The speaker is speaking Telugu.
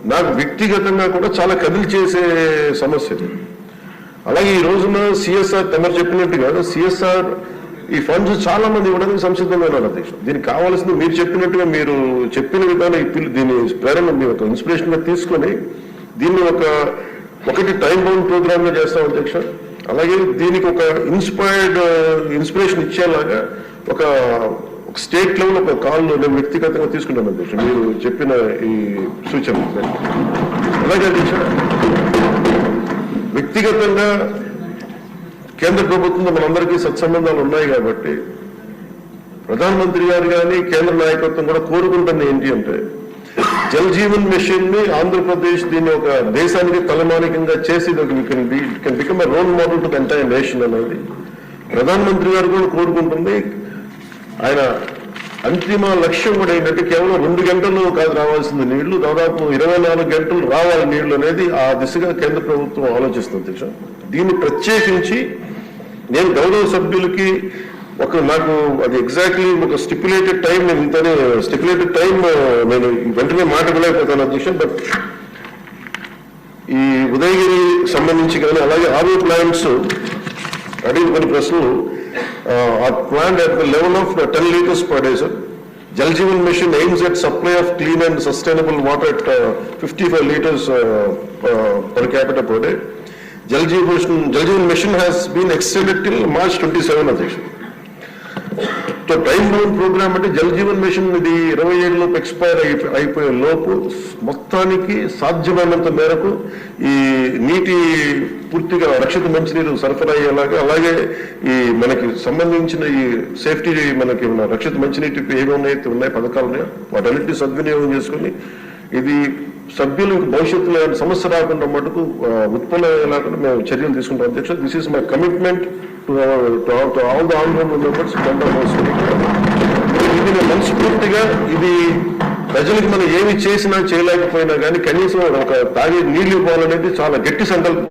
నాకు వ్యక్తిగతంగా కూడా చాలా కదిలి చేసే సమస్య. అలాగే ఈ రోజున సిఎస్ఆర్ తమరు చెప్పినట్టుగా సిఎస్ఆర్ ఈ ఫండ్స్ చాలా మంది ఇవ్వడానికి సంసిద్ధంగా ఉన్నారు అధ్యక్షుడు. దీనికి కావాల్సింది మీరు చెప్పినట్టుగా మీరు చెప్పిన విధానం దీని ప్రేరణ మీ ఒక ఇన్స్పిరేషన్ గా తీసుకొని దీన్ని ఒకటి టైం బౌండ్ ప్రోగ్రామ్ గా చేస్తాం అధ్యక్ష. అలాగే దీనికి ఒక ఇన్స్పిరేషన్ ఇచ్చేలాగా ఒక స్టేట్ లెవెల్ ఒక కాల్ నేను వ్యక్తిగతంగా తీసుకుంటాను అధ్యక్ష మీరు చెప్పిన ఈ సూచన. అలాగే అధ్యక్ష వ్యక్తిగతంగా కేంద్ర ప్రభుత్వంతో మనందరికీ సత్సంబంధాలు ఉన్నాయి కాబట్టి ప్రధానమంత్రి గారు కానీ కేంద్ర నాయకత్వం కూడా కోరుకుంటుంది ఏంటి అంటే జల్ జీవన్ మిషన్ ని ఆంధ్రప్రదేశ్ దీన్ని ఒక దేశానికి తలమానికంగా చేసి can become a role model to the entire nation అనేది ప్రధానమంత్రి గారు కూడా కోరుకుంటుంది. ఆయన అంతిమ లక్ష్యం కూడా ఏంటంటే కేవలం 2 గంటలు కాదు రావాల్సిన నీళ్లు, దాదాపు 24 గంటలు రావాలి నీళ్లు అనేది ఆ దిశగా కేంద్ర ప్రభుత్వం ఆలోచిస్తుంది అధ్యక్ష. దీన్ని ప్రత్యేకించి నేను గౌరవ సభ్యులకి నాకు అది ఎగ్జాక్ట్లీ ఒక స్టిపులేటెడ్ టైం నేను వెంటనే మాట్లాడలేకపోతాను అధ్యక్ష. బట్ ఈ ఉదయగిరి సంబంధించి కానీ అలాగే ఆర్ఓ ప్లాంట్స్ అడిగిన కొన్ని ప్రశ్నలు planned at the level of 10 liters per day, sir. Jal Jeevan Mission aims at supply of clean and sustainable water at 55 liters per capita per day. Jal Jeevan Mission has been extended till March 27, Adhiksha. So time bound program అంటే జల్ జీవన్ మిషన్ ఇది 27 లోపు ఎక్స్పైర్ అయిపోయే లోపు మొత్తానికి సాధ్యమైనంత మేరకు ఈ నీటి పూర్తిగా రక్షిత మంచినీరు సరఫరా అయ్యేలాగా, అలాగే ఈ మనకి సంబంధించిన ఈ సేఫ్టీ మనకి ఉన్న రక్షిత మంచినీటి ఏమైతే ఉన్నాయి పథకాలు ఉన్నాయో వాటన్నిటిని సద్వినియోగం చేసుకుని ఇది సభ్యులకు భవిష్యత్తులో సమస్య రాకుండా మటుకు ఉత్పన్నమయ్యేలాగా మేము చర్యలు తీసుకుంటాం అధ్యక్ష. This is my commitment to all the honourable members. ఇది నేను మనస్ఫూర్తిగా ఇది ప్రజలకు మనం ఏమి చేసినా చేయలేకపోయినా కానీ కనీసం ఒక తాగే నీళ్లు ఇవ్వాలనేది చాలా గట్టి సంకల్పం.